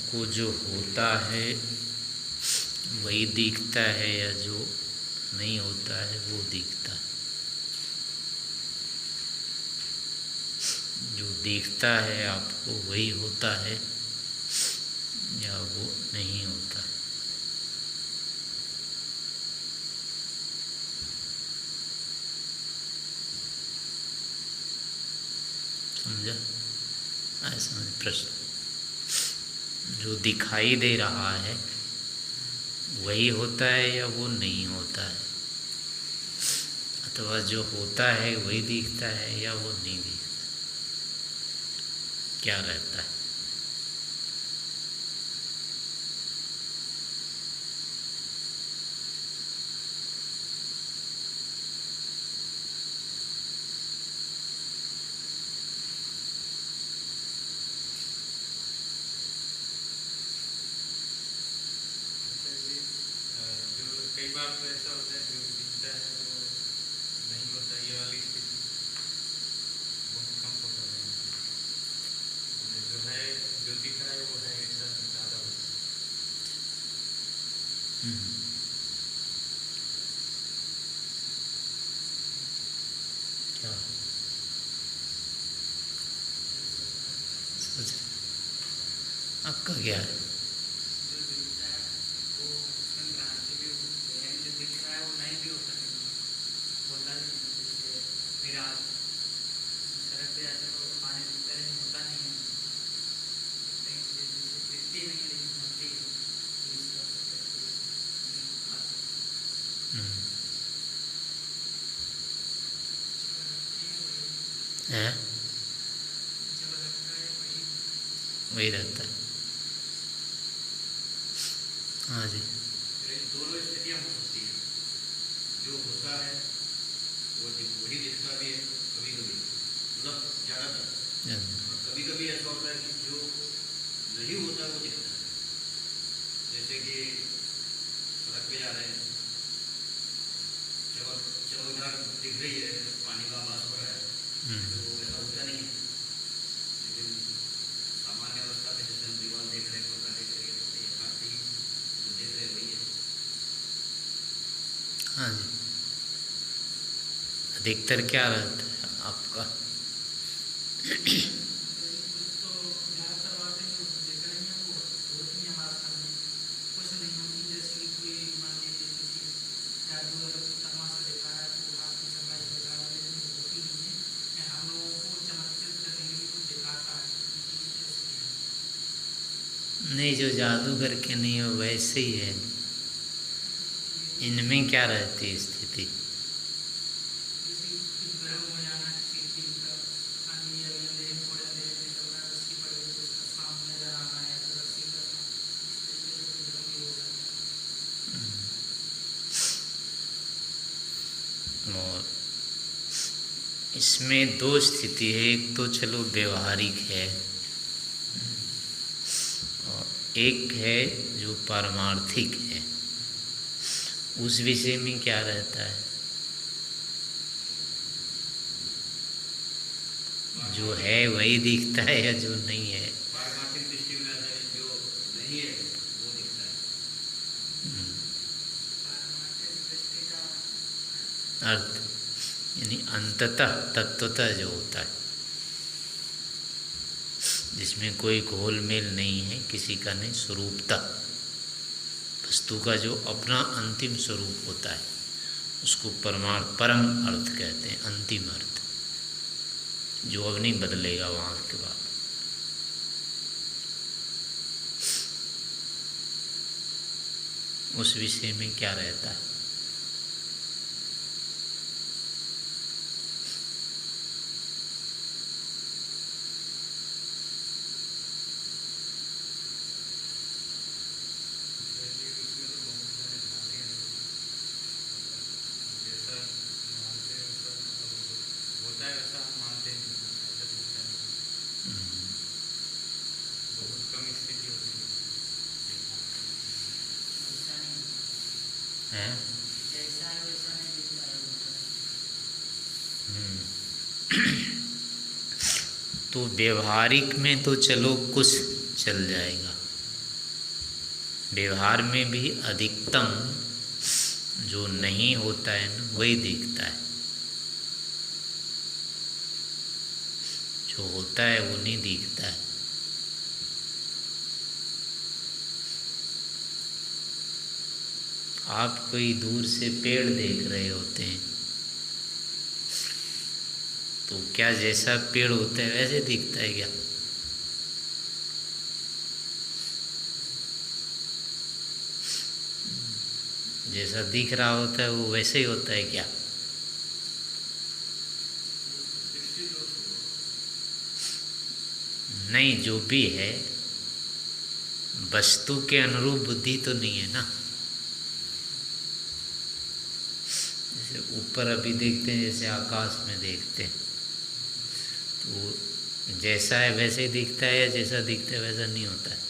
आपको जो होता है वही दिखता है या जो नहीं होता है वो दिखता है? जो दिखता है आपको वही होता है या वो नहीं होता है? समझा? आया समझ प्रश्न? जो दिखाई दे रहा है वही होता है या वो नहीं होता है? अथवा जो होता है वही दिखता है या वो नहीं दिखता? क्या रहता है? कई बार तो ऐसा होता है जो दिखता है वो नहीं होता, ये वाली स्थिति बहुत कम होता है। जो है जो दिख रहा है वो है, ऐसा ज़्यादा होता है। क्या सोच रहे? आपका क्या है? जो दिखता है वो उसमें भ्रांति भी होती है, जो दिख रहा है वो नहीं भी होता, होता नहीं है। जैसे मेरा सड़क पे जाते तो पानी दिखता है लेकिन होता नहीं है, कहीं से जैसे दिखती नहीं है लेकिन होती है। इस तरह से करके आ सकते है जब लगता है वही वही रहता है। हाँ जी। दोनों स्थितियाँ हो सकती हैं। जो होता है वो वही दिखता भी है कभी कभी, मतलब ज़्यादातर। और कभी कभी ऐसा होता है कि जो नहीं होता वो दिखता है। जैसे कि सड़क पे जा रहे हैं, चमकदार दिख रही है, पानी का आवाज हो रहा है, तो ऐसा होता नहीं है। लेकिन सामान्य अवस्था में जैसे हम दीवार देख रहे हैं, पत्थर देख रहे हैं, तो ये बात नहीं, जो देख रहे हैं वही है। हाँ जी। अधिकतर क्या रहता है आपका? कुछ तो ज़्यादातर बातें जो देख रही हैं वो होती हैं हमारे सामने, कुछ नहीं होती। जैसे कि कोई मान लीजिए किसी जादूगर तमाशा दिखा रहा है तो हाथ में चमड़ा दिखा रहा है, लेकिन वो होती नहीं है। मैं हम लोगों को चमत्कृत करने के लिए कुछ दिखाता है, ये चीज़ ऐसी है। नहीं, जो जादूगर के नहीं हो वैसे ही है। इनमें क्या रहती है स्थिति? जैसे कि गर्म हो जाना किसी चीज़ का, पानी या अंधेरे में थोड़े अंधेरे में निकलना, रस्सी पड़ गई तो उसका सांप नजर आना है, तो रस्सी का सांप, इस तरीके से कोई गर्म भी हो जाता है। और इसमें दो स्थिति है। एक तो चलो व्यवहारिक है और एक है जो पारमार्थिक है। उस विषय में क्या रहता है? जो है वही दिखता है या जो नहीं है? पारमार्थिक दृष्टि में आता है, जो नहीं है वो दिखता है। पारमार्थिक दृष्टि का अर्थ यानी अंततः तत्वतः जो होता है, जिसमें कोई घोल मेल नहीं है, किसी का नहीं, स्वरूपता वस्तु का जो अपना अंतिम स्वरूप होता है उसको परमार्थ, परम अर्थ कहते हैं, अंतिम अर्थ जो अब नहीं बदलेगा वहाँ के बाद। उस विषय में क्या रहता है? चलिए, उसमें तो बहुत सारे बातें हैं। जैसा मानते हैं वैसा होता है, वैसा हम मानते हैं, ऐसा दिखता है। बहुत कम स्थिति होती है। वैसा नहीं, हैं? जैसा है वैसा नहीं दिखता है, होता है। तो व्यवहारिक में तो चलो कुछ चल जाएगा, व्यवहार में भी अधिकतम जो नहीं होता है ना वही दिखता है, जो होता है वो नहीं दिखता है। आप कोई दूर से पेड़ देख रहे होते हैं तो क्या जैसा पेड़ होता है वैसे दिखता है क्या? जैसा दिख रहा होता है वो वैसे ही होता है क्या? नहीं, जो भी है वस्तु के अनुरूप बुद्धि तो नहीं है ना। जैसे ऊपर अभी देखते हैं, जैसे आकाश में देखते हैं तो जैसा है वैसे ही दिखता है या जैसा दिखता है वैसा नहीं होता है।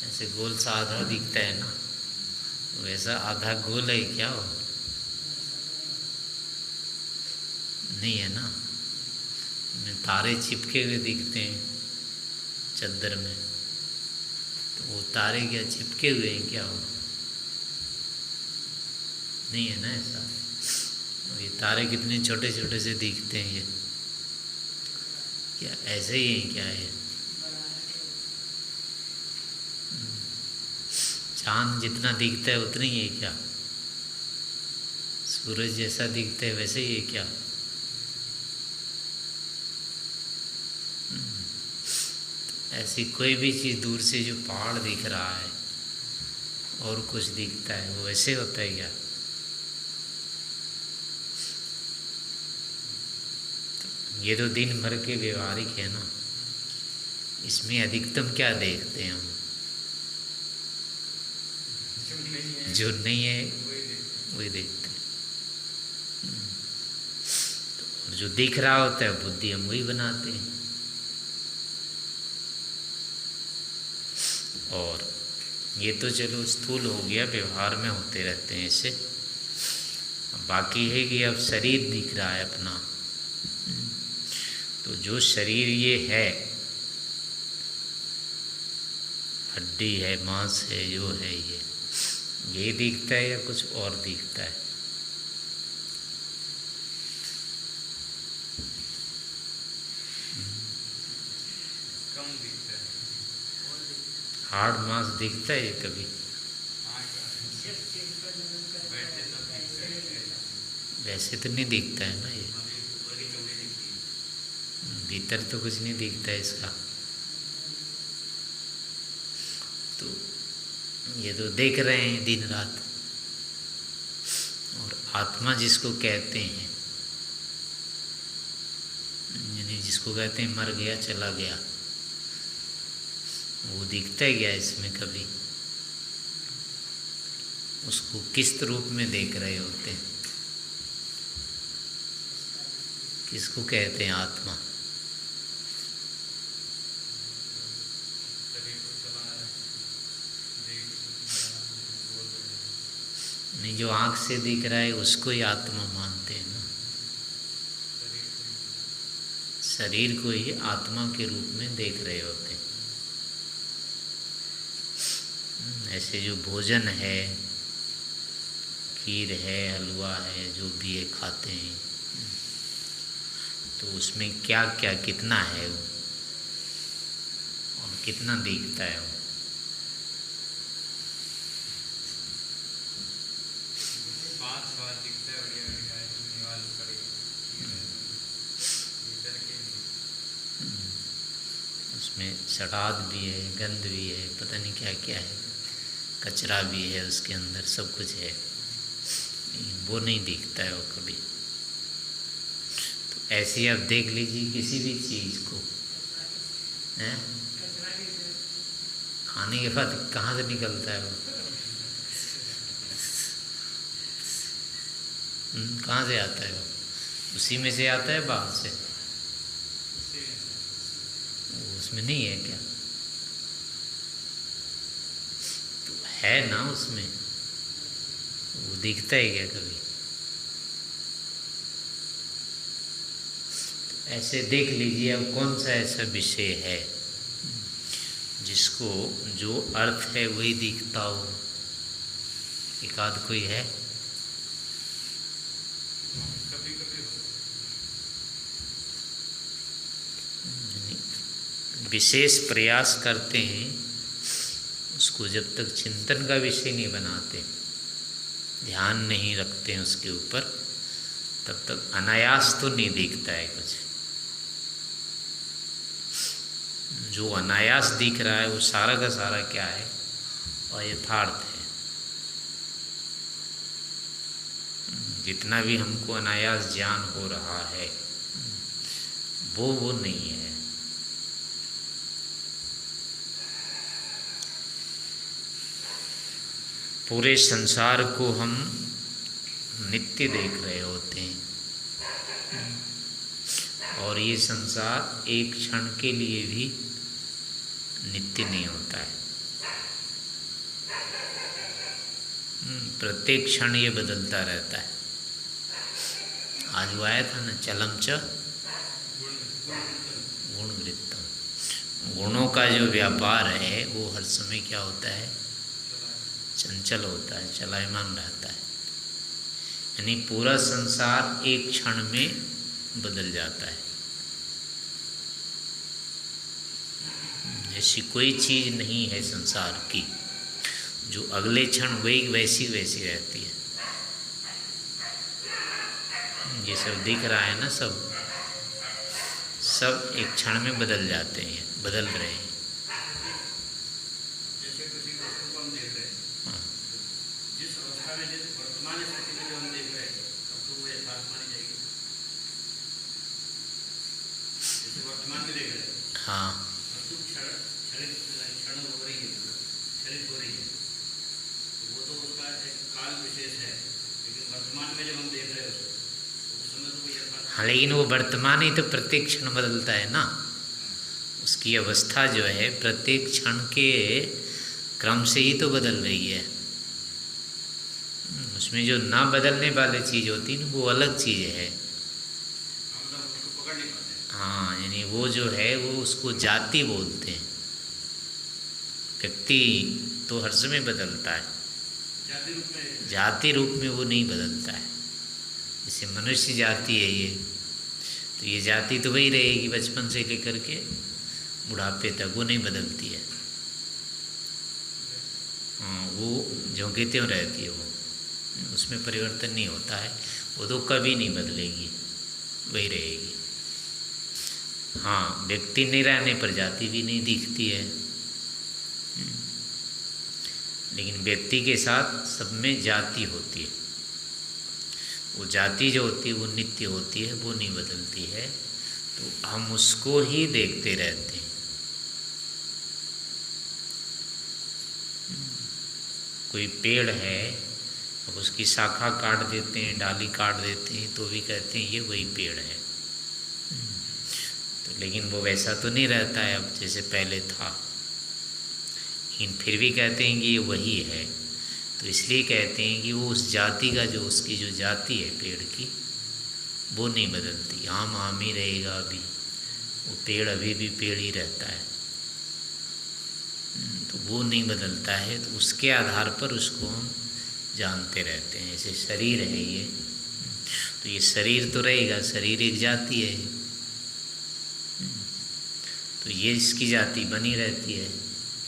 ऐसे गोल सा आधा दिखता है ना, वैसा आधा गोल है क्या हो? नहीं है ना। तारे चिपके हुए दिखते हैं चद्दर में, तो वो तारे क्या चिपके हुए हैं क्या हो? नहीं है ना ऐसा। ये तारे कितने छोटे छोटे से दिखते हैं, ये क्या ऐसे ही हैं क्या? ये चांद जितना दिखता है उतना ही है क्या? सूरज जैसा दिखता है वैसे ही है क्या? ऐसी कोई भी चीज़ दूर से जो पहाड़ दिख रहा है और कुछ दिखता है वो वैसे होता है क्या? तो ये तो दिन भर के व्यवहारिक है ना, इसमें अधिकतम क्या देखते हैं हम? जो नहीं है वही देखते हैं। और जो दिख रहा होता है बुद्धि हम वही बनाते हैं। और ये तो चलो स्थूल हो गया, व्यवहार में होते रहते हैं ऐसे। बाकी है कि अब शरीर दिख रहा है अपना, तो जो शरीर ये है, हड्डी है, मांस है, जो है ये दिखता है या कुछ और दिखता है? कम दिखता है। हार्ड मांस दिखता है कभी? वैसे तो नहीं दिखता है ना ये, भीतर तो कुछ नहीं दिखता है इसका। तो ये तो देख रहे हैं दिन रात। और आत्मा जिसको कहते हैं, यानी जिसको कहते हैं मर गया चला गया, वो दिखता है क्या इसमें कभी? उसको किस रूप में देख रहे होते हैं? किसको कहते हैं आत्मा? नहीं, जो आँख से दिख रहा है उसको ही आत्मा मानते हैं ना। शरीर को ही आत्मा के रूप में देख रहे होते हैं। ऐसे जो भोजन है, खीर है, हलवा है, जो भी है खाते हैं, तो उसमें क्या क्या कितना है वो, और कितना दिखता है वो? उसमें सड़ाद भी है, गंध भी है, पता नहीं क्या क्या है, कचरा भी है उसके अंदर, सब कुछ है। वो नहीं दिखता है वो कभी। तो ऐसे आप देख लीजिए किसी भी चीज़ को, हैं? खाने के बाद कहाँ से निकलता है वो? कहाँ से आता है वो? उसी में से आता है, बाहर से? उसमें नहीं है क्या? तो है ना उसमें, वो दिखता है क्या कभी? तो ऐसे देख लीजिए अब कौन सा ऐसा विषय है जिसको जो अर्थ है वही दिखता हो। एक आध कोई है? कभी कभी विशेष प्रयास करते हैं, उसको जब तक चिंतन का विषय नहीं बनाते, ध्यान नहीं रखते हैं उसके ऊपर, तब तक अनायास तो नहीं दिखता है कुछ। जो अनायास दिख रहा है वो सारा का सारा क्या है? अयथार्थ है। जितना भी हमको अनायास ज्ञान हो रहा है वो नहीं है। पूरे संसार को हम नित्य देख रहे होते हैं और ये संसार एक क्षण के लिए भी नित्य नहीं होता है। प्रत्येक क्षण ये बदलता रहता है। आज वो आया था ना, चलम च गुणवृत्तम। गुणों का जो व्यापार है वो हर समय क्या होता है? चंचल होता है, चलायमान रहता है। यानी पूरा संसार एक क्षण में बदल जाता है। ऐसी कोई चीज़ नहीं है संसार की जो अगले क्षण वही वैसी रहती है। ये सब दिख रहा है ना, सब एक क्षण में बदल जाते हैं, बदल रहे हैं। जैसे किसी वस्तु को हम देख रहे हैं, जिस अवस्था में, जिस वर्तमान स्थिति में जो हम देख रहे हैं, तब तो वो यथार्थ मानी जाएगी। जैसे वर्तमान में देख रहे हैं, हाँ, वस्तु क्षण हो रही है, क्षणिक हो रही है, तो वो तो उसका एक काल विशेष है। लेकिन वर्तमान में जब हम देख रहे हैं उसको, तो उस समय तो वो यथार्थ। हाँ, लेकिन वो वर्तमान ही तो प्रत्येक क्षण बदलता है ना। उसकी अवस्था जो है प्रत्येक क्षण के क्रम से ही तो बदल रही है। उसमें जो ना बदलने वाली चीज़ होती है ना, वो अलग चीज़ है। हम लोग उसको पकड़ नहीं पाते। हाँ, यानी वो जो है वो उसको जाति बोलते हैं। व्यक्ति तो हर समय बदलता है, जाति रूप में वो नहीं बदलता है। जैसे मनुष्य जाति है ये, तो ये जाति तो वही रहेगी बचपन से लेकर के बुढ़ापे तक, वो नहीं बदलती है। हाँ, वो जो के त्यों रहती है, वो उसमें परिवर्तन नहीं होता है। वो तो कभी नहीं बदलेगी, वही रहेगी। हाँ, व्यक्ति नहीं रहने पर जाति भी नहीं दिखती है, लेकिन व्यक्ति के साथ सब में जाति होती है। वो जाति जो होती है वो नित्य होती है, वो नहीं बदलती है। तो हम उसको ही देखते रहते हैं। कोई पेड़ है, अब उसकी शाखा काट देते हैं, डाली काट देते हैं, तो भी कहते हैं ये वही पेड़ है। तो लेकिन वो वैसा तो नहीं रहता है अब जैसे पहले था, लेकिन फिर भी कहते हैं कि ये वही है। तो इसलिए कहते हैं कि वो उस जाति का जो उसकी जो जाति है पेड़ की, वो नहीं बदलती। आम आम ही रहेगा अभी, वो पेड़ अभी भी पेड़ ही रहता है। तो वो नहीं बदलता है, तो उसके आधार पर उसको हम जानते रहते हैं। जैसे शरीर है ये, तो ये शरीर तो रहेगा, शरीर एक जाति है, तो ये इसकी जाति बनी रहती है।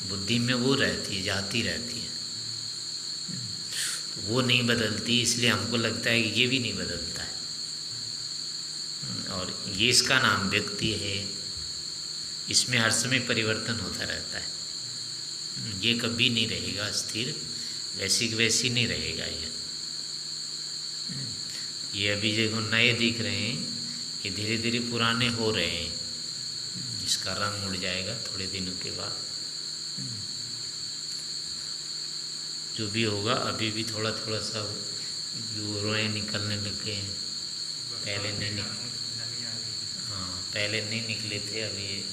बुद्धि में वो रहती है, जाति रहती है, तो वो नहीं बदलती। इसलिए हमको लगता है कि ये भी नहीं बदलता है, और ये इसका नाम व्यक्ति है। इसमें हर समय परिवर्तन होता रहता है, ये कभी नहीं रहेगा स्थिर, वैसी वैसी नहीं रहेगा ये अभी देखो नए दिख रहे हैं, ये धीरे धीरे पुराने हो रहे हैं। इसका रंग उड़ जाएगा थोड़े दिनों के बाद। जो भी होगा, अभी भी थोड़ा थोड़ा सा रोए निकलने लग गए हैं। पहले नहीं हाँ, पहले नहीं निकले थे, अभी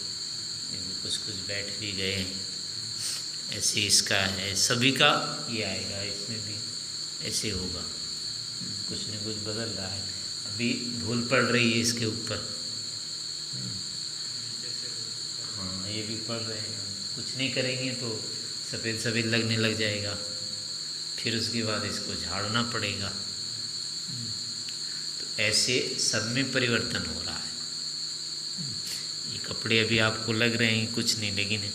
कुछ कुछ बैठ भी गए हैं। ऐसे इसका है, सभी का ये आएगा, इसमें भी ऐसे होगा। कुछ न कुछ बदल रहा है, अभी धूल पड़ रही है इसके ऊपर। हाँ, ये भी पड़ रहे हैं। कुछ नहीं करेंगे तो सफ़ेद सफ़ेद लगने लग जाएगा, फिर उसके बाद इसको झाड़ना पड़ेगा। तो ऐसे सब में परिवर्तन हो रहा है। ये कपड़े अभी आपको लग रहे हैं कुछ नहीं, लेकिन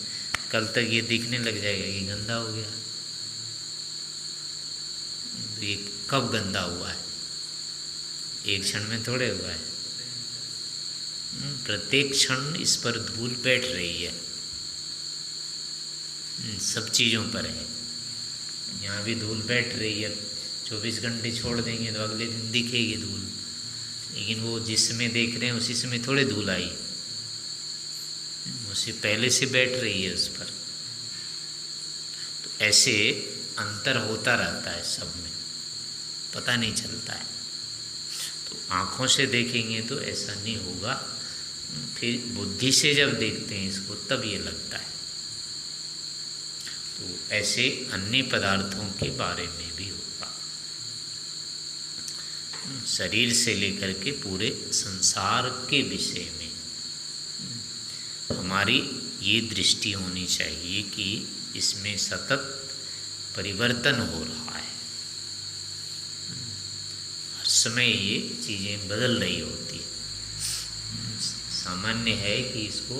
कल तक ये दिखने लग जाएगा कि गंदा हो गया। तो ये कब गंदा हुआ है? एक क्षण में थोड़े हुआ है। प्रत्येक क्षण इस पर धूल बैठ रही है, सब चीज़ों पर है। यहाँ भी धूल बैठ रही है, 24 घंटे छोड़ देंगे तो अगले दिन दिखेगी धूल, लेकिन वो जिसमें देख रहे हैं उसी समय थोड़े धूल आई, उसे पहले से बैठ रही है उस पर। तो ऐसे अंतर होता रहता है सब में, पता नहीं चलता है। तो आँखों से देखेंगे तो ऐसा नहीं होगा, फिर बुद्धि से जब देखते हैं इसको तब ये लगता है। तो ऐसे अन्य पदार्थों के बारे में भी होगा। शरीर से लेकर के पूरे संसार के विषय में हमारी ये दृष्टि होनी चाहिए कि इसमें सतत परिवर्तन हो रहा है। हर समय ये चीज़ें बदल रही होती है। सामान्य है कि इसको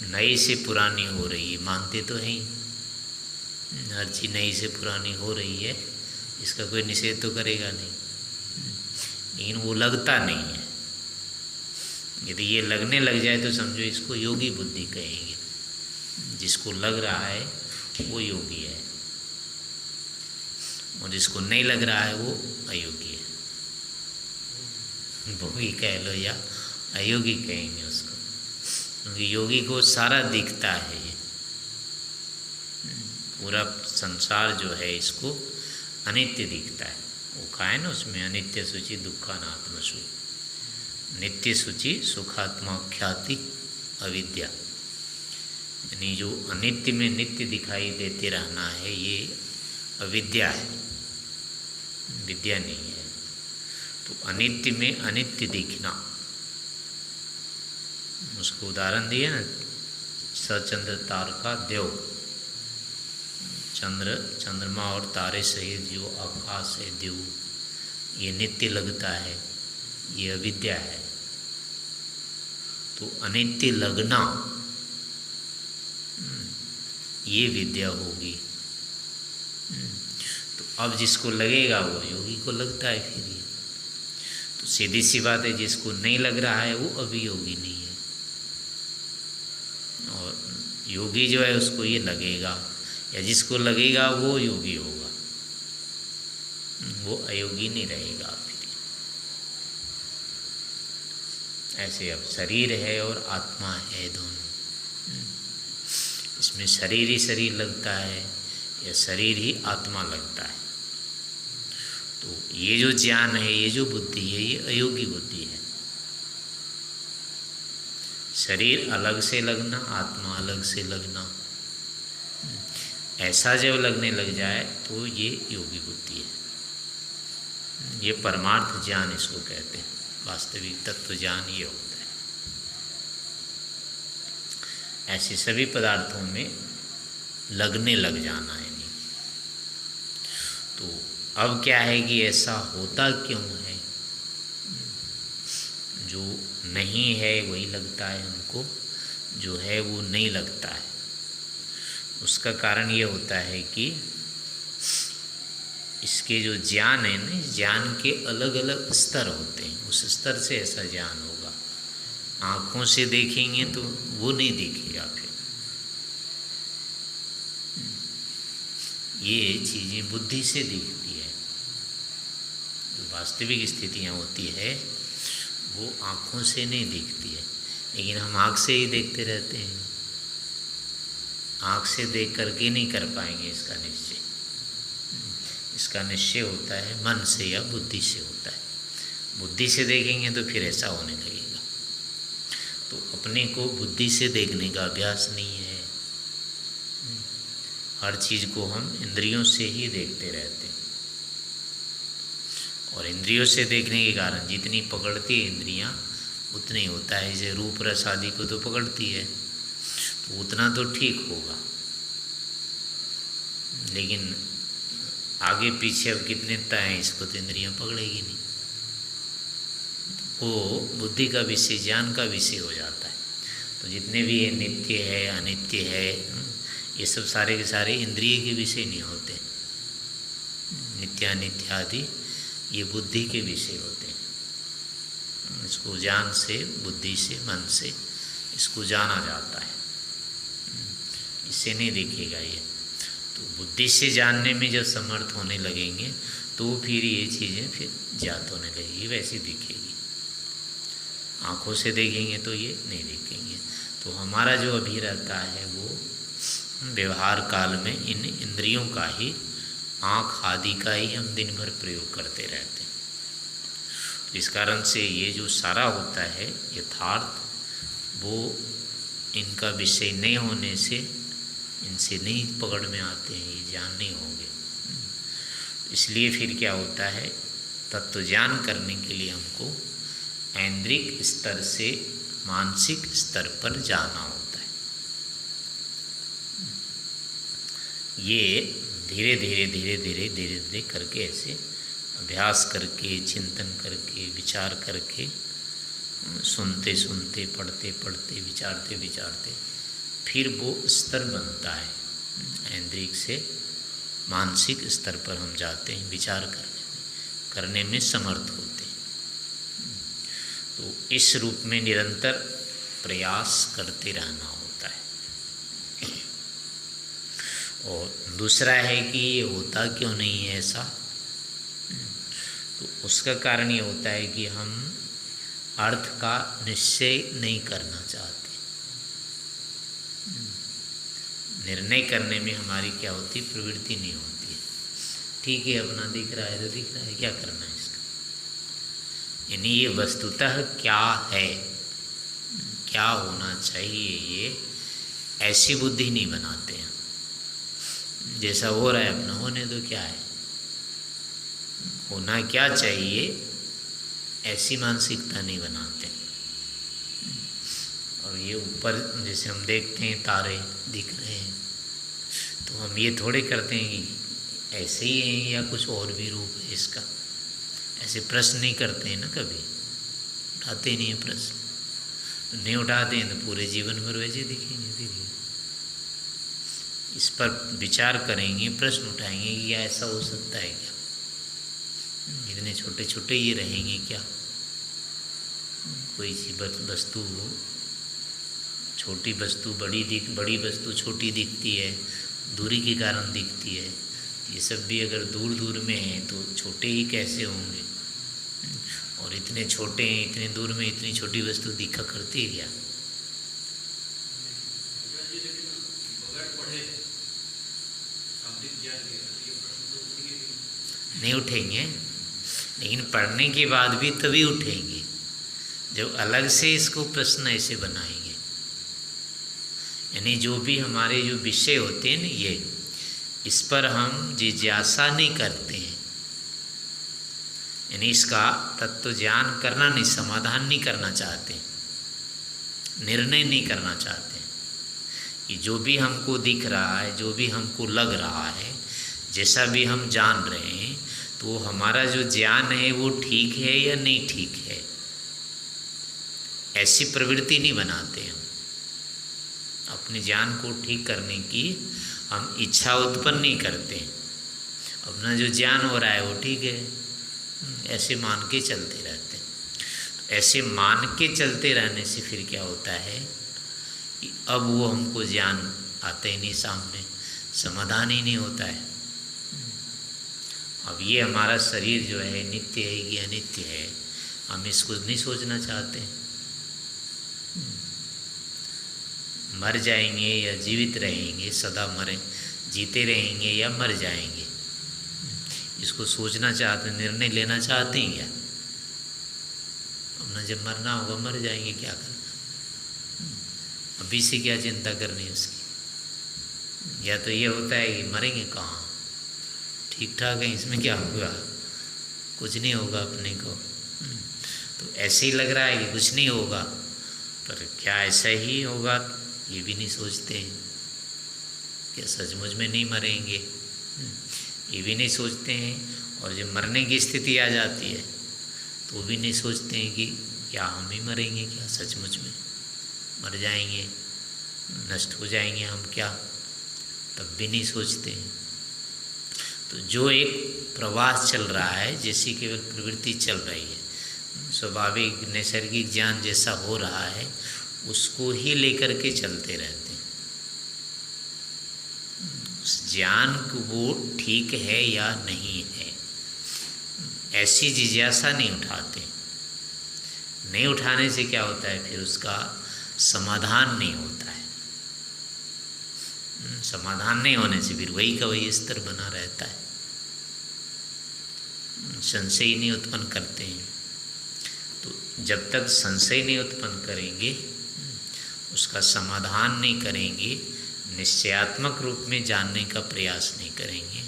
नई से पुरानी हो रही है, मानते तो हैं ही, हर चीज़ नई से पुरानी हो रही है, इसका कोई निषेध तो करेगा नहीं, लेकिन वो लगता नहीं है। यदि ये लगने लग जाए तो समझो इसको योगी बुद्धि कहेंगे। जिसको लग रहा है वो योगी है, और जिसको नहीं लग रहा है वो अयोगी है। भोगी कह लो या अयोगी कहेंगे उसको, क्योंकि योगी को सारा दिखता है। ये पूरा संसार जो है इसको अनित्य दिखता है। वो कहा है ना उसमें, अनित्य सूचि दुखानात्म सु, नित्य सूचि सुखात्मा ख्याति अविद्या। यानी जो अनित्य में नित्य दिखाई देते रहना है ये अविद्या है, विद्या नहीं है। तो अनित्य में अनित्य दिखना, उसको उदाहरण दिए ना, सचंद्र तारका देव, चंद्रमा और तारे सहित जो आकाश है देव, ये नित्य लगता है, ये अविद्या है। तो अनित्य लगना ये विद्या होगी। तो अब जिसको लगेगा वो योगी को लगता है। फिर ये तो सीधी सी बात है, जिसको नहीं लग रहा है वो अभी योगी नहीं है, और योगी जो है उसको ये लगेगा, या जिसको लगेगा वो योगी होगा, वो अयोगी नहीं रहेगा। फिर ऐसे अब शरीर है और आत्मा है दोनों, इसमें शरीर ही शरीर लगता है या शरीर ही आत्मा लगता है। तो ये जो ज्ञान है, ये जो बुद्धि है, ये अयोगी बुद्धि है। शरीर अलग से लगना, आत्मा अलग से लगना, ऐसा जब लगने लग जाए तो ये योगी बुद्धि है। ये परमार्थ ज्ञान इसको कहते हैं, वास्तविक तत्व ज्ञान ये होता है। ऐसे सभी पदार्थों में लगने लग जाना है। नहीं तो अब क्या है कि ऐसा होता क्यों है? जो नहीं है वही लगता है हमको, जो है वो नहीं लगता है। उसका कारण ये होता है कि इसके जो ज्ञान है ना, इस ज्ञान के अलग अलग स्तर होते हैं, उस स्तर से ऐसा ज्ञान होगा। आँखों से देखेंगे तो वो नहीं दिखेगा। फिर ये चीज़ें बुद्धि से दिखती है। जो वास्तविक स्थितियाँ होती है वो आँखों से नहीं दिखती है, लेकिन हम आँख से ही देखते रहते हैं। आँख से देख करके नहीं कर पाएंगे इसका निश्चय। इसका निश्चय होता है मन से या बुद्धि से होता है। बुद्धि से देखेंगे तो फिर ऐसा होने लगेगा। तो अपने को बुद्धि से देखने का अभ्यास नहीं है। हर चीज़ को हम इंद्रियों से ही देखते रहते हैं, और इंद्रियों से देखने के कारण जितनी पकड़ती है इंद्रियां उतनी होता है। जैसे रूप रस आदि को तो पकड़ती है, तो उतना तो ठीक होगा, लेकिन आगे पीछे अब कितने तय हैं इसको तो इंद्रियां पकड़ेगी नहीं। वो बुद्धि का विषय, ज्ञान का विषय हो जाता है। तो जितने भी ये नित्य है, अनित्य है, ये सब सारे के सारे इंद्रिय के विषय नहीं होते। नित्यानित्य आदि ये बुद्धि के विषय होते हैं। इसको ज्ञान से, बुद्धि से, मन से इसको जाना जाता है, इससे नहीं दिखेगा ये। तो बुद्धि से जानने में जब समर्थ होने लगेंगे तो फिर ये चीज़ें फिर ज्ञात होने लगेगी, वैसी दिखेगी। आँखों से देखेंगे तो ये नहीं दिखेंगे। तो हमारा जो अभी रहता है वो व्यवहार काल में इन इंद्रियों का ही, आँख आदि का ही हम दिन भर प्रयोग करते रहते हैं। तो इस कारण से ये जो सारा होता है यथार्थ, वो इनका विषय नहीं होने से इनसे नहीं पकड़ में आते हैं, ये ज्ञान नहीं होंगे। इसलिए फिर क्या होता है, तत्व ज्ञान करने के लिए हमको ऐन्द्रिक स्तर से मानसिक स्तर पर जाना होता है। ये धीरे धीरे धीरे धीरे धीरे धीरे करके, ऐसे अभ्यास करके, चिंतन करके, विचार करके, सुनते सुनते, पढ़ते पढ़ते, विचारते विचारते फिर वो स्तर बनता है। ऐन्द्रिक से मानसिक स्तर पर हम जाते हैं, विचार करने में समर्थ होते हैं। तो इस रूप में निरंतर प्रयास करते रहना होता है। और दूसरा है कि ये होता क्यों नहीं है ऐसा, तो उसका कारण ये होता है कि हम अर्थ का निश्चय नहीं करना चाहते। निर्णय करने में हमारी क्या होती, प्रवृत्ति नहीं होती है। ठीक है, अपना दिख रहा है तो दिख रहा है, क्या करना है इसका। यानी ये वस्तुतः क्या है, क्या होना चाहिए, ये ऐसी बुद्धि नहीं बनाते हैं। जैसा हो रहा है अपना होने दो, क्या है, होना क्या चाहिए, ऐसी मानसिकता नहीं बनाते। और ये ऊपर जैसे हम देखते हैं तारे दिख रहे हैं, तो हम ये थोड़े करते हैं कि ऐसे ही हैं या कुछ और भी रूप है इसका। ऐसे प्रश्न नहीं करते हैं ना, कभी उठाते नहीं है प्रश्न। तो नहीं उठाते हैं तो पूरे जीवन भर वैसे दिखेंगे। फिर इस पर विचार करेंगे, प्रश्न उठाएंगे कि क्या ऐसा हो सकता है, क्या इतने छोटे छोटे ये रहेंगे क्या। कोई सी वस्तु, छोटी वस्तु बड़ी वस्तु छोटी दिखती है, दूरी के कारण दिखती है। ये सब भी अगर दूर दूर में है तो छोटे ही कैसे होंगे। और इतने छोटे हैं, इतने दूर में इतनी छोटी वस्तु दिखा करती है क्या। नहीं उठेंगे, लेकिन पढ़ने के बाद भी तभी उठेंगे जब अलग से इसको प्रश्न ऐसे बनाएंगे। यानी जो भी हमारे जो विषय होते हैं ना, ये इस पर हम जिज्ञासा नहीं करते हैं, यानी इसका तत्व ज्ञान करना नहीं, समाधान नहीं करना चाहते, निर्णय नहीं करना चाहते कि जो भी हमको दिख रहा है, जो भी हमको लग रहा है, जैसा भी हम जान रहे हैं, तो हमारा जो ज्ञान है वो ठीक है या नहीं ठीक है, ऐसी प्रवृत्ति नहीं बनाते हम। अपने ज्ञान को ठीक करने की हम इच्छा उत्पन्न नहीं करते। अपना जो ज्ञान हो रहा है वो ठीक है, ऐसे मान के चलते रहते हैं। तो ऐसे मान के चलते रहने से फिर क्या होता है कि अब वो हमको ज्ञान आते ही नहीं, सामने समाधान ही नहीं होता है। अब ये हमारा शरीर जो है नित्य है कि अनित्य है, हम इसको नहीं सोचना चाहते। मर जाएंगे या जीवित रहेंगे, सदा मरे जीते रहेंगे या मर जाएंगे, इसको सोचना चाहते, निर्णय लेना चाहते हैं क्या। अपना जब मरना होगा मर जाएंगे, क्या करना, अभी से क्या चिंता करनी है उसकी। या तो ये होता है कि मरेंगे कहाँ, ठीक ठाक है, इसमें क्या होगा, कुछ नहीं होगा अपने को। तो ऐसे ही लग रहा है कि कुछ नहीं होगा, पर क्या ऐसा ही होगा ये भी नहीं सोचते हैं। क्या सचमुच में नहीं मरेंगे, ये भी नहीं सोचते हैं। और जब मरने की स्थिति आ जाती है तो वो भी नहीं सोचते हैं कि क्या हम ही मरेंगे, क्या सचमुच में मर जाएंगे, नष्ट हो जाएंगे हम क्या, तब भी नहीं सोचते हैं। तो जो एक प्रवास चल रहा है, जैसी केवल प्रवृत्ति चल रही है, स्वाभाविक नैसर्गिक ज्ञान जैसा हो रहा है, उसको ही लेकर के चलते रहते हैं। उस ज्ञान को वो ठीक है या नहीं है, ऐसी जिज्ञासा नहीं उठाते। नहीं उठाने से क्या होता है, फिर उसका समाधान नहीं होता है। समाधान नहीं होने से फिर वही का वही स्तर बना रहता है, संशय ही नहीं उत्पन्न करते हैं। तो जब तक संशय नहीं उत्पन्न करेंगे, उसका समाधान नहीं करेंगे, निश्चयात्मक रूप में जानने का प्रयास नहीं करेंगे,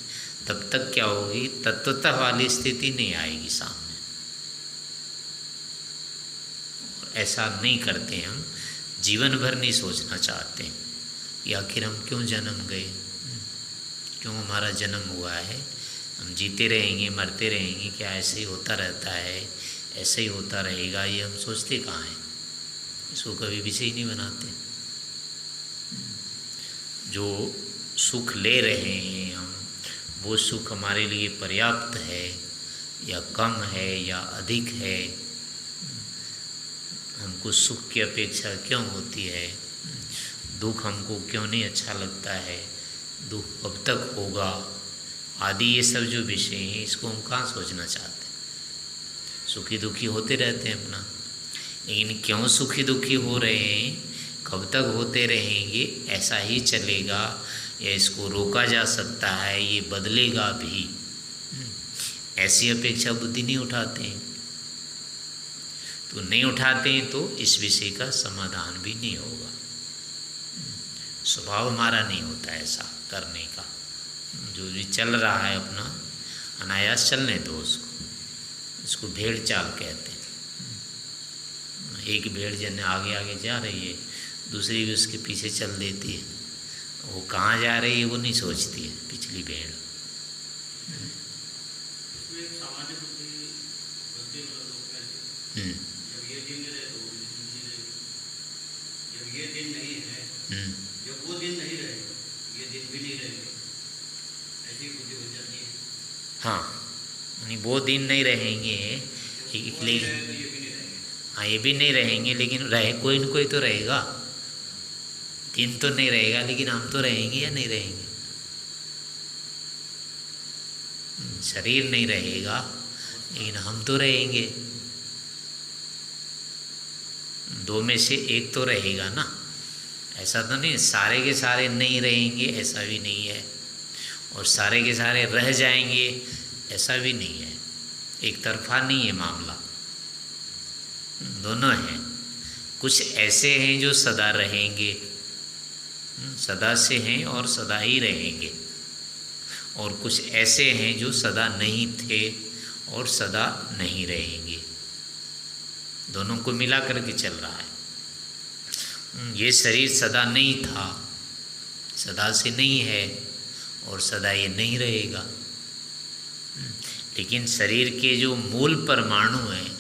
तब तक क्या होगी, तत्वतः वाली स्थिति नहीं आएगी सामने। और ऐसा नहीं करते हम, जीवन भर नहीं सोचना चाहते कि आखिर हम क्यों जन्म गए, क्यों हमारा जन्म हुआ है, हम जीते रहेंगे मरते रहेंगे, क्या ऐसे ही होता रहता है, ऐसे ही होता रहेगा, ये हम सोचते कहाँ हैं। इसको कभी विषय नहीं बनाते। जो सुख ले रहे हैं हम, वो सुख हमारे लिए पर्याप्त है या कम है या अधिक है, हमको सुख की अपेक्षा क्यों होती है, दुख हमको क्यों नहीं अच्छा लगता है, दुख कब तक होगा, आदि ये सब जो विषय हैं, इसको हम कहाँ सोचना चाहते हैं। सुखी दुखी होते रहते हैं अपना, लेकिन क्यों सुखी दुखी हो रहे हैं, कब तक होते रहेंगे, ऐसा ही चलेगा या इसको रोका जा सकता है, ये बदलेगा भी, ऐसी अपेक्षा बुद्धि नहीं उठाते हैं। तो नहीं उठाते हैं तो इस विषय का समाधान भी नहीं होगा। स्वभाव हमारा नहीं होता ऐसा करने का। जो भी चल रहा है अपना अनायास चलने दो उसको, इसको भेड़ चाल कहते हैं। एक भेड़ जन आगे आगे जा रही है, दूसरी भी उसके पीछे चल देती है, वो कहाँ जा रही है वो नहीं सोचती है पिछली भेड़। इसमें सामान्य बुद्धि बुद्धि मतलब जब ये दिन रहे तो वो दिन नहीं रहेगी, जब ये दिन नहीं है, जब वो दिन नहीं रहे ये दिन भी नहीं रहेंगे, ऐसी बुद्धि हो जाती है। हाँ, यानी वो दिन नहीं रहेंगे, लेकिन हाँ ये भी नहीं रहेंगे, लेकिन रहे कोई न कोई तो रहेगा। दिन तो नहीं रहेगा, लेकिन हम तो रहेंगे या नहीं रहेंगे। शरीर नहीं रहेगा, लेकिन हम तो रहेंगे। दो में से एक तो रहेगा ना, ऐसा तो नहीं सारे के सारे नहीं रहेंगे, ऐसा भी नहीं है, और सारे के सारे रह जाएंगे ऐसा भी नहीं है। एक तरफा नहीं है मामला, दोनों हैं। कुछ ऐसे हैं जो सदा रहेंगे, सदा से हैं और सदा ही रहेंगे, और कुछ ऐसे हैं जो सदा नहीं थे और सदा नहीं रहेंगे। दोनों को मिला करके चल रहा है। ये शरीर सदा नहीं था, सदा से नहीं है और सदा ये नहीं रहेगा, लेकिन शरीर के जो मूल परमाणु हैं,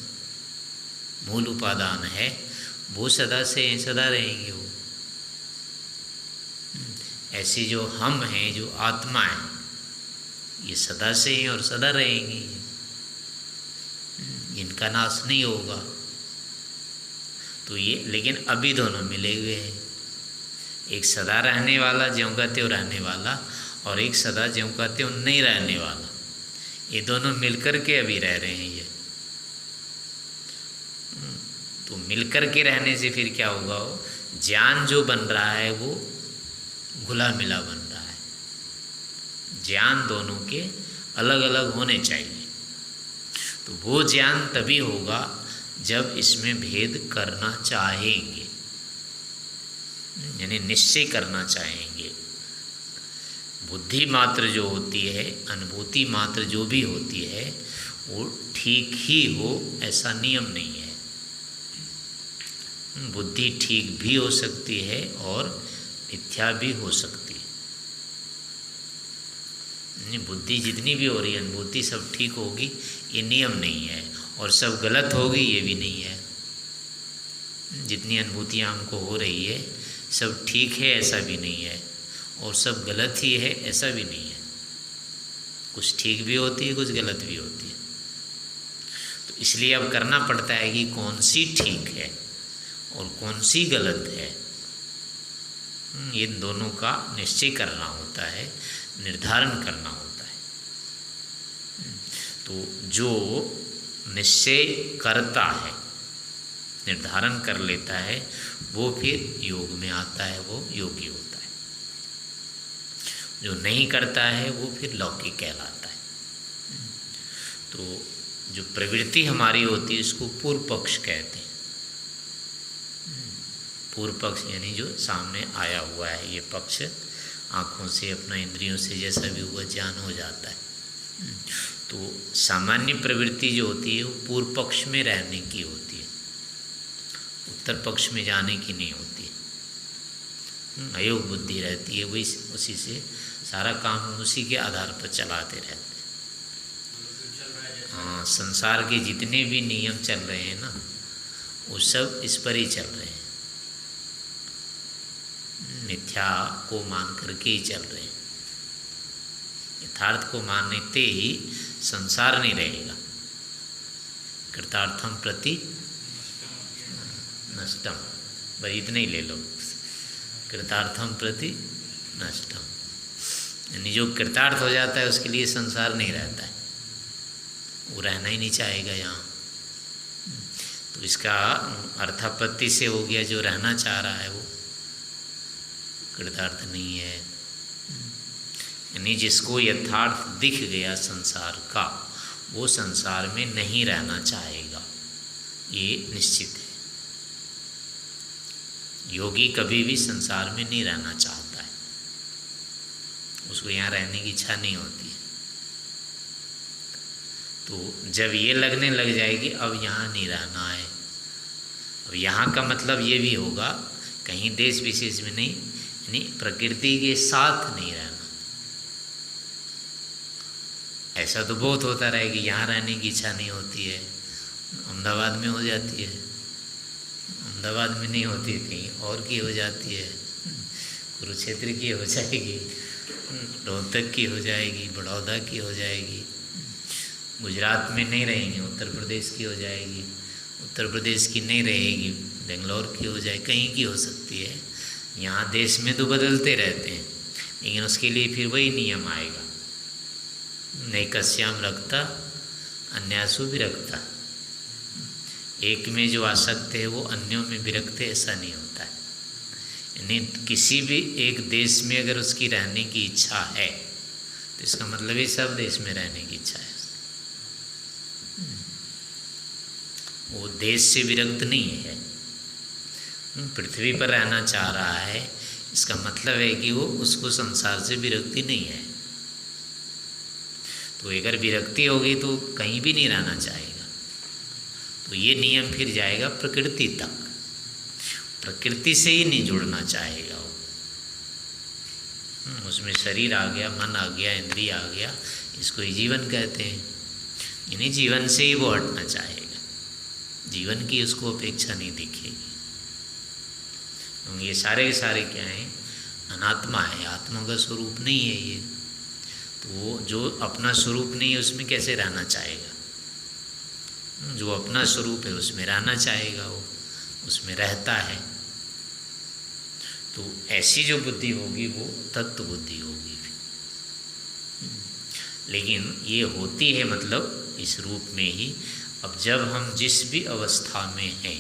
मूल उपादान है, वो सदा से हैं, सदा रहेंगे वो। ऐसी जो हम हैं, जो आत्मा है, ये सदा से हैं और सदा रहेंगी, इनका नाश नहीं होगा। तो ये लेकिन अभी दोनों मिले हुए हैं, एक सदा रहने वाला ज्यों का त्यों रहने वाला, और एक सदा ज्यों का त्यों नहीं रहने वाला। ये दोनों मिलकर के अभी रह रहे हैं। ये तो मिलकर के रहने से फिर क्या होगा, वो ज्ञान जो बन रहा है वो घुला मिला बन रहा है। ज्ञान दोनों के अलग अलग होने चाहिए। तो वो ज्ञान तभी होगा जब इसमें भेद करना चाहेंगे, यानी निश्चय करना चाहेंगे। बुद्धि मात्र जो होती है, अनुभूति मात्र जो भी होती है, वो ठीक ही हो ऐसा नियम नहीं है। बुद्धि ठीक भी हो सकती है और मिथ्या भी हो सकती है। बुद्धि जितनी भी हो रही है, अनुभूति सब ठीक होगी ये नियम नहीं है, और सब गलत होगी ये भी नहीं है। जितनी अनुभूतियाँ हमको हो रही है सब ठीक है ऐसा भी नहीं है, और सब गलत ही है ऐसा भी नहीं है। कुछ ठीक भी होती है, कुछ गलत भी होती है। तो इसलिए अब करना पड़ता है कि कौन सी ठीक है और कौन सी गलत है, इन दोनों का निश्चय करना होता है, निर्धारण करना होता है। तो जो निश्चय करता है, निर्धारण कर लेता है, वो फिर योग में आता है, वो योगी होता है। जो नहीं करता है वो फिर लौकिक कहलाता है। तो जो प्रवृत्ति हमारी होती है इसको पूर्व पक्ष कहते हैं। पूर्व पक्ष यानी जो सामने आया हुआ है, ये पक्ष आँखों से, अपना इंद्रियों से जैसा भी हुआ ज्ञान हो जाता है। तो सामान्य प्रवृत्ति जो होती है वो पूर्व पक्ष में रहने की होती है, उत्तर पक्ष में जाने की नहीं होती है। अयोग बुद्धि रहती है, वही उसी से सारा काम उसी के आधार पर चलाते रहते हैं। हाँ, संसार के जितने भी नियम चल रहे हैं ना, वो सब इस पर ही चल रहे हैं, मिथ्या को मान करके ही चल रहे हैं। यथार्थ को मानते ही संसार नहीं रहेगा। कृतार्थम प्रति नष्टम, भाई इतना ही ले लो, कृतार्थम प्रति नष्टम, यानी जो कृतार्थ हो जाता है उसके लिए संसार नहीं रहता है, वो रहना ही नहीं चाहेगा यहाँ। तो इसका अर्थापत्ति से हो गया, जो रहना चाह रहा है वो कृतार्थ नहीं है। यानी जिसको यथार्थ दिख गया संसार का, वो संसार में नहीं रहना चाहेगा, ये निश्चित है। योगी कभी भी संसार में नहीं रहना चाहता है, उसको यहाँ रहने की इच्छा नहीं होती है। तो जब ये लगने लग जाएगी अब यहाँ नहीं रहना है, अब यहाँ का मतलब ये भी होगा कहीं देश विशेष में नहीं, यानी प्रकृति के साथ नहीं रहना। ऐसा तो बहुत होता रहे कि यहाँ रहने की इच्छा नहीं होती है, अहमदाबाद में हो जाती है, अहमदाबाद में नहीं होती, कहीं और की हो जाती है, कुरुक्षेत्र की हो जाएगी, रोहतक की हो जाएगी, बड़ौदा की हो जाएगी, गुजरात में नहीं रहेंगे उत्तर प्रदेश की हो जाएगी, उत्तर प्रदेश की नहीं रहेगी बेंगलोर की हो जाए, कहीं की हो सकती है। यहाँ देश में तो बदलते रहते हैं, लेकिन उसके लिए फिर वही नियम आएगा, नैकस्याम रखता अन्यासु विरक्ता। एक में जो आसक्त है वो अन्यों में विरक्त है, ऐसा नहीं होता है। यानी किसी भी एक देश में अगर उसकी रहने की इच्छा है तो इसका मतलब ही सब देश में रहने की इच्छा है। वो देश से विरक्त नहीं है, पृथ्वी पर रहना चाह रहा है, इसका मतलब है कि वो उसको संसार से विरक्ति नहीं है। तो अगर विरक्ति होगी तो कहीं भी नहीं रहना चाहेगा। तो ये नियम फिर जाएगा प्रकृति तक, प्रकृति से ही नहीं जुड़ना चाहेगा वो। उसमें शरीर आ गया, मन आ गया, इंद्रिय आ गया, इसको ही जीवन कहते हैं। यानी जीवन से ही वो हटना चाहेगा, जीवन की उसको अपेक्षा नहीं दिखेगी। ये सारे के सारे क्या हैं, अनात्मा है, आत्मा का स्वरूप नहीं है ये। तो वो जो अपना स्वरूप नहीं है उसमें कैसे रहना चाहेगा? जो अपना स्वरूप है उसमें रहना चाहेगा, वो उसमें रहता है। तो ऐसी जो बुद्धि होगी वो तत्व बुद्धि होगी। लेकिन ये होती है मतलब इस रूप में ही। अब जब हम जिस भी अवस्था में हैं,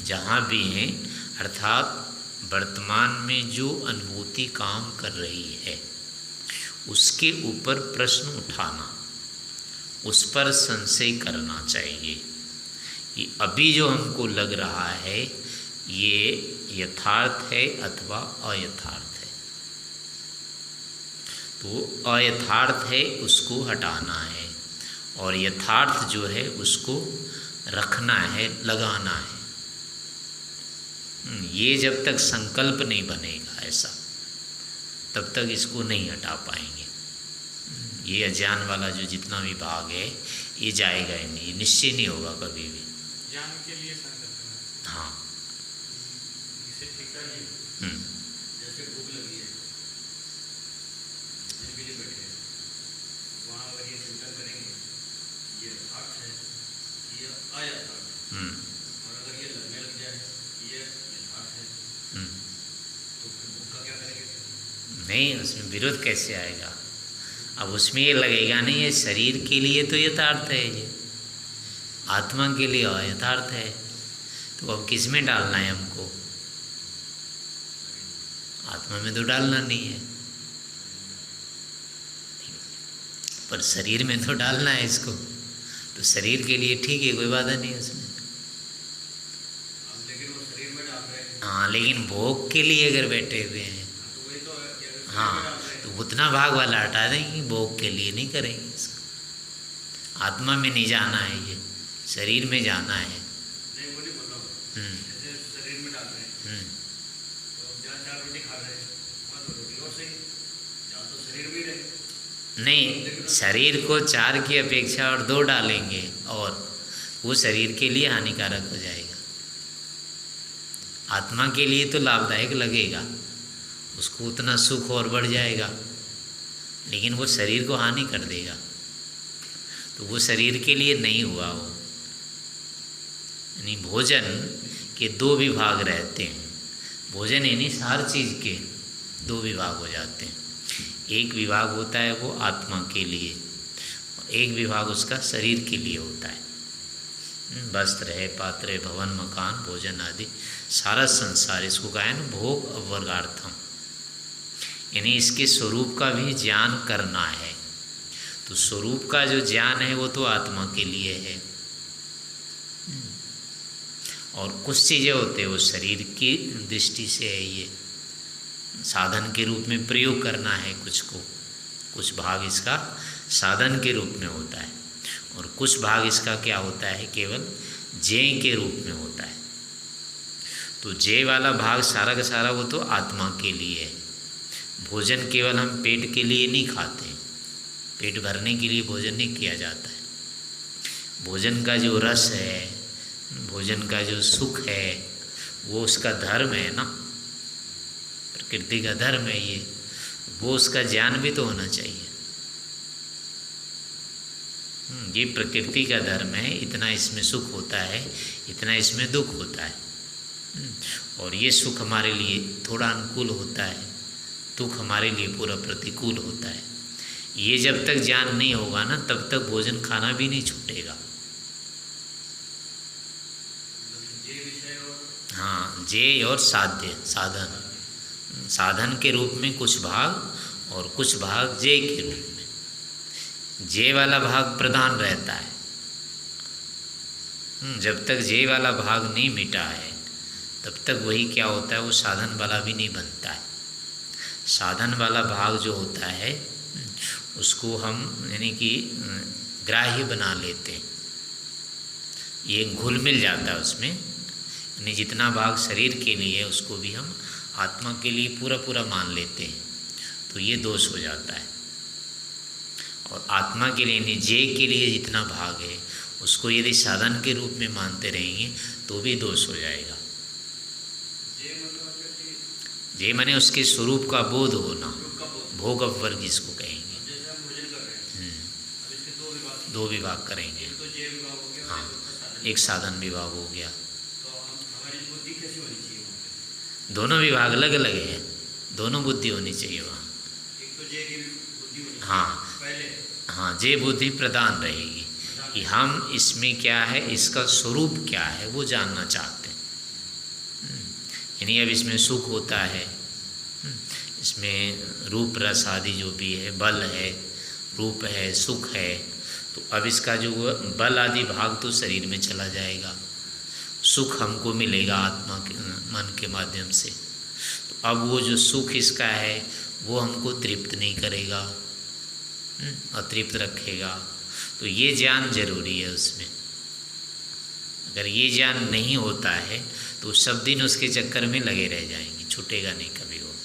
जहाँ भी हैं, अर्थात वर्तमान में जो अनुभूति काम कर रही है उसके ऊपर प्रश्न उठाना, उस पर संशय करना चाहिए कि अभी जो हमको लग रहा है ये यथार्थ है अथवा अयथार्थ है। तो अयथार्थ है उसको हटाना है और यथार्थ जो है उसको रखना है, लगाना है। ये जब तक संकल्प नहीं बनेगा ऐसा, तब तक इसको नहीं हटा पाएंगे। ये अज्ञान वाला जो जितना भी भाग है ये जाएगा ही नहीं, ये निश्चय नहीं होगा कभी भी। ज्ञान के लिए संकल्प। हाँ। इसे ठीक है नहीं। जैसे भूख लगी है, जितने भी बैठे हैं वहाँ अगर ये चिंतन करेंगे ये अर्थ है, ये आया था, और अगर ये लगने लग जाए ये यथार्थ है, तो फिर भूख का क्या करेंगे? नहीं, उसमें विरोध कैसे आएगा? अब उसमें ये लगेगा नहीं ये शरीर के लिए तो यथार्थ है, ये आत्मा के लिए यथार्थ है, तो अब किस में डालना है हमको? आत्मा में तो डालना नहीं है, पर शरीर में तो डालना है इसको। तो शरीर के लिए ठीक है, कोई बाधा नहीं है उसमें। अब लेकिन वो शरीर में डाल रहे हैं। हाँ, लेकिन भोग के लिए अगर बैठे हुए हैं, तो वही तो है कि अगर शरीर में हाँ, डाल रहे हैं तो उतना भाग वाला हटा देंगे, भोग के लिए नहीं करेंगे इसको। आत्मा में नहीं जाना है, ये शरीर में जाना है। नहीं, वो नहीं बोल रहा हूँ। जैसे शरीर में डाल रहे हैं तो जहाँ 4 रोटी खा रहे हैं वहाँ 2 रोटी और सही, जहाँ तो शरीर में ही रहे। नहीं, शरीर को 4 की अपेक्षा और 2 डालेंगे और वो शरीर के लिए हानिकारक हो जाएगा। आत्मा के लिए तो लाभदायक लगेगा, उसको उतना सुख और बढ़ जाएगा, लेकिन वो शरीर को हानि कर देगा, तो वो शरीर के लिए नहीं हुआ वो। यानी भोजन के 2 विभाग रहते हैं। भोजन यानी हर चीज़ के 2 विभाग हो जाते हैं। एक विभाग होता है वो आत्मा के लिए, एक विभाग उसका शरीर के लिए होता है। वस्त्र है, पात्र है, भवन, मकान, भोजन आदि सारा संसार, इसको कहा है ना भोग अवर्गार्थम, यानी इसके स्वरूप का भी ज्ञान करना है। तो स्वरूप का जो ज्ञान है वो तो आत्मा के लिए है, और कुछ चीज़ें होते हैं वो शरीर की दृष्टि से है, ये साधन के रूप में प्रयोग करना है कुछ को, कुछ भाग इसका साधन के रूप में होता है, और कुछ भाग इसका क्या होता है केवल जय के रूप में होता है। तो जय वाला भाग सारा का सारा वो तो आत्मा के लिए है। भोजन केवल हम पेट के लिए नहीं खाते, पेट भरने के लिए भोजन नहीं किया जाता है। भोजन का जो रस है, भोजन का जो सुख है, वो उसका धर्म है ना, प्रकृति का धर्म है ये, वो उसका ज्ञान भी तो होना चाहिए। ये प्रकृति का धर्म है, इतना इसमें सुख होता है, इतना इसमें दुख होता है, और ये सुख हमारे लिए थोड़ा अनुकूल होता है, दुख हमारे लिए पूरा प्रतिकूल होता है। ये जब तक ज्ञान नहीं होगा ना, तब तक भोजन खाना भी नहीं छूटेगा। हाँ, जय और साध्य, साधन, साधन के रूप में कुछ भाग और कुछ भाग जय के रूप में। जय वाला भाग प्रधान रहता है। जब तक जय वाला भाग नहीं मिटा है तब तक वही क्या होता है, वो साधन वाला भी नहीं बनता है। साधन वाला भाग जो होता है उसको हम यानी कि ग्राह्य बना लेते हैं, ये घुल मिल जाता है उसमें, यानी जितना भाग शरीर के लिए है उसको भी हम आत्मा के लिए पूरा पूरा मान लेते हैं, तो ये दोष हो जाता है। और आत्मा के लिए यानी जय के लिए जितना भाग है उसको यदि साधन के रूप में मानते रहेंगे तो भी दोष हो जाएगा। जय माने उसके स्वरूप का बोध होना, भोग अपवर्ग जिसको कहेंगे। 2 विभाग करेंगे, हाँ, एक साधन विभाग हो गया। दोनों विभाग अलग अलग है, दोनों बुद्धि होनी चाहिए वहाँ। हाँ हाँ, जय बुद्धि प्रधान रहेगी कि हम इसमें क्या है, इसका स्वरूप क्या है वो जानना चाहते हैं। यानी अब इसमें सुख होता है, इसमें रूप रस आदि जो भी है, बल है, रूप है, सुख है, तो अब इसका जो बल आदि भाग तो शरीर में चला जाएगा, सुख हमको मिलेगा आत्मा के मन के माध्यम से। तो अब वो जो सुख इसका है वो हमको तृप्त नहीं करेगा, अतृप्त रखेगा, तो ये ज्ञान जरूरी है उसमें। अगर ये ज्ञान नहीं होता है तो सब दिन उसके चक्कर में लगे रह जाएंगे, छूटेगा नहीं कभी वो,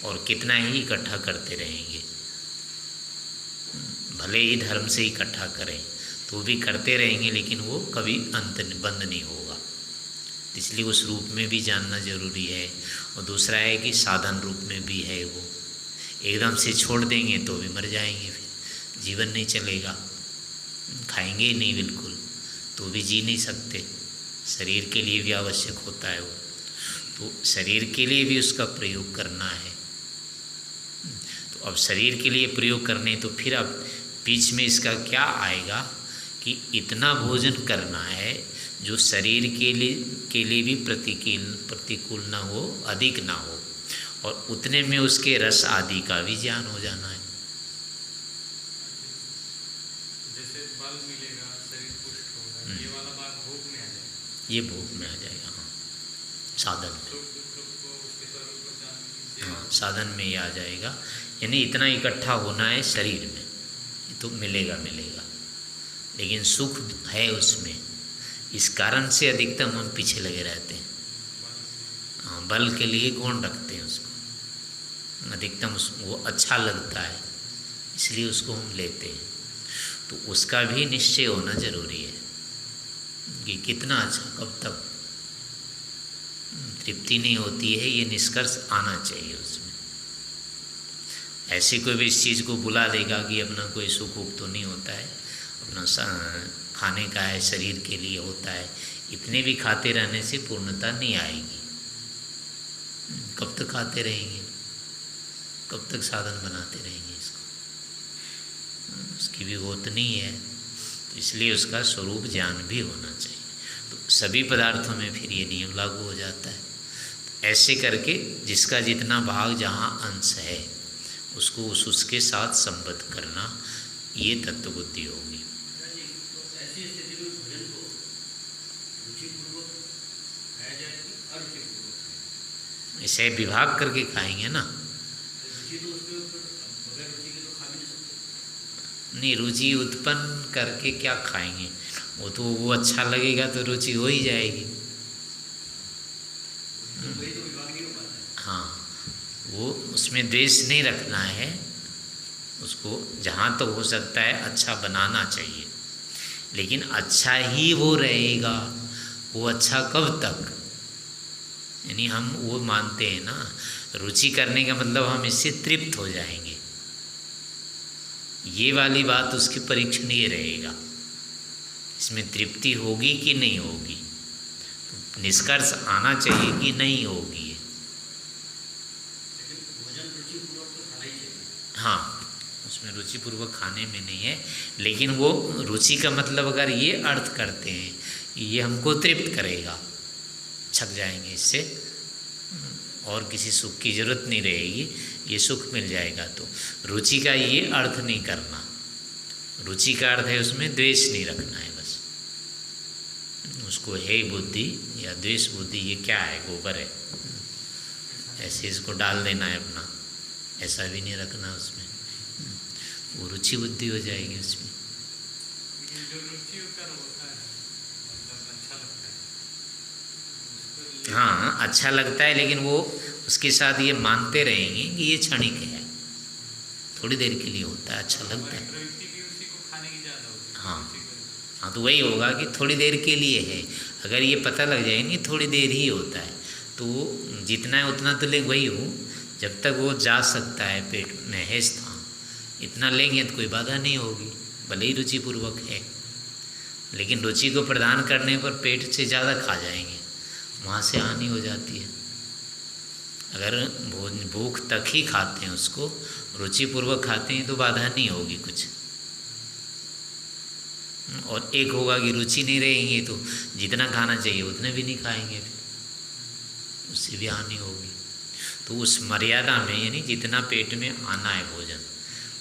और कितना ही इकट्ठा करते रहेंगे। भले ही धर्म से इकट्ठा करें तो भी करते रहेंगे, लेकिन वो कभी बंद नहीं होगा। इसलिए उस रूप में भी जानना जरूरी है। और दूसरा है कि साधन रूप में भी है वो। एकदम से छोड़ देंगे तो भी मर जाएंगे, फिर जीवन नहीं चलेगा, खाएंगे ही नहीं बिल्कुल तो भी जी नहीं सकते। शरीर के लिए भी आवश्यक होता है वो, तो शरीर के लिए भी उसका प्रयोग करना है। तो अब शरीर के लिए प्रयोग करने तो फिर अब बीच में इसका क्या आएगा कि इतना भोजन करना है जो शरीर के लिए भी प्रतिकूल ना हो, अधिक ना हो, और उतने में उसके रस आदि का भी ज्ञान हो जाना है। जैसे बल मिलेगा, शरीर पुष्ट होगा, ये वाला बात भोग में आ जाएगा। ये भोग में आ जाएगा, हाँ, साधन में। हाँ, साधन में ये आ जाएगा, यानी इतना इकट्ठा होना है शरीर में, ये तो मिलेगा। लेकिन सुख है उसमें, इस कारण से अधिकतम हम पीछे लगे रहते हैं। हाँ, बल के लिए कौन रखते हैं उसको, अधिकतम वो अच्छा लगता है इसलिए उसको हम लेते हैं। तो उसका भी निश्चय होना जरूरी है कि कितना अच्छा, कब तक तृप्ति नहीं होती है, ये निष्कर्ष आना चाहिए उसमें। ऐसे कोई भी इस चीज़ को बुला देगा कि अपना कोई सुख उख तो नहीं होता है, अपना खाने का है, शरीर के लिए होता है, इतने भी खाते रहने से पूर्णता नहीं आएगी। कब तक खाते रहेंगे, कब तक साधन बनाते रहेंगे इसको, उसकी भी वो तो नहीं है। तो इसलिए उसका स्वरूप ज्ञान भी होना चाहिए। तो सभी पदार्थों में फिर ये नियम लागू हो जाता है। तो ऐसे करके जिसका जितना भाग जहाँ अंश है उसको उसके साथ संबद्ध करना, ये तत्व बुद्धि होगी। ऐसी स्थिति में भोजन को रुचिपूर्वक खाया जाए कि अरुचिपूर्वक? ऐसे विभाग करके खाएंगे ना। रुचि तो उसके ऊपर, बगैर रुचि के तो खा भी नहीं सकते। नहीं, रुचि उत्पन्न करके क्या खाएंगे, वो तो वो अच्छा लगेगा तो रुचि हो ही जाएगी। वही तो विभाग नहीं हो पाता है। हाँ, वो उसमें द्वेष नहीं रखना है, उसको जहाँ तक तो हो सकता है अच्छा बनाना चाहिए, लेकिन अच्छा ही वो रहेगा। वो अच्छा कब तक, यानी हम वो मानते हैं ना, रुचि करने का मतलब हम इससे तृप्त हो जाएंगे, ये वाली बात उसकी परीक्षण ये रहेगा, इसमें तृप्ति होगी कि नहीं होगी। तो निष्कर्ष आना चाहिए कि नहीं होगी। हाँ, उसमें रुचिपूर्वक खाने में नहीं है, लेकिन वो रुचि का मतलब अगर ये अर्थ करते हैं ये हमको तृप्त करेगा, छक जाएंगे इससे, और किसी सुख की जरूरत नहीं रहेगी, ये सुख मिल जाएगा। तो रुचि का ये अर्थ नहीं करना, रुचि का अर्थ है उसमें द्वेष नहीं रखना है बस। उसको है बुद्धि या द्वेष बुद्धि, ये क्या है, गोबर है, ऐसे इसको डाल देना है अपना, ऐसा भी नहीं रखना उसमें, वो रुचि बुद्धि हो जाएगी उसमें। जो रुचि होता है मतलब अच्छा लगता है, हाँ, अच्छा लगता है, लेकिन वो उसके साथ ये मानते रहेंगे कि ये क्षणिक है, थोड़ी देर के लिए होता है, अच्छा लगता है। प्रवृत्ति भी उसी को खाने की ज़्यादा होती है। हाँ, तो वही होगा कि थोड़ी देर के लिए है। अगर ये पता लग जाएंगे थोड़ी देर ही होता है, तो जितना है उतना तो लेंगे, वही हो जब तक वो जा सकता है, पेट में है स्थान, इतना लेंगे तो कोई बाधा नहीं होगी, भले ही रुचिपूर्वक है। लेकिन रुचि को प्रदान करने पर पेट से ज़्यादा खा जाएंगे, वहाँ से हानि हो जाती है। अगर भूख तक ही खाते हैं उसको, रुचिपूर्वक खाते हैं तो बाधा नहीं होगी कुछ। और एक होगा कि रुचि नहीं रहेंगे तो जितना खाना चाहिए उतना भी नहीं खाएंगे, फिर उससे भी हानि होगी। तो उस मर्यादा में, यानी जितना पेट में आना है भोजन,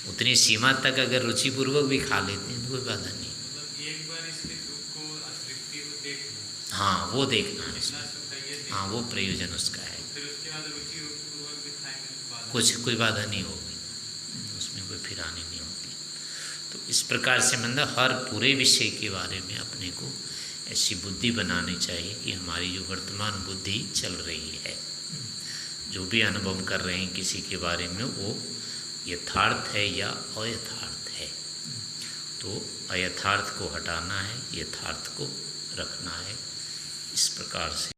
उतनी सीमा तक अगर रुचिपूर्वक भी खा लेते हैं तो कोई बाधा नहीं। मतलब एक बार इसके दुख को, अतृप्ति को देखना। हाँ, वो देखना है इतना उसमें। सुख है ये देखना। हाँ, वो प्रयोजन उसका है। फिर उसके बाद रुचिपूर्वक भी खाएंगे तो बाधा कुछ कोई बाधा नहीं होगी, उसमें कोई फिर हानि नहीं होती। तो इस प्रकार से मतलब हर पूरे विषय के बारे में अपने को ऐसी बुद्धि बनानी चाहिए कि हमारी जो वर्तमान बुद्धि चल रही है, जो भी अनुभव कर रहे हैं किसी के बारे में, वो यथार्थ है या अयथार्थ है। तो अयथार्थ को हटाना है, यथार्थ को रखना है। इस प्रकार से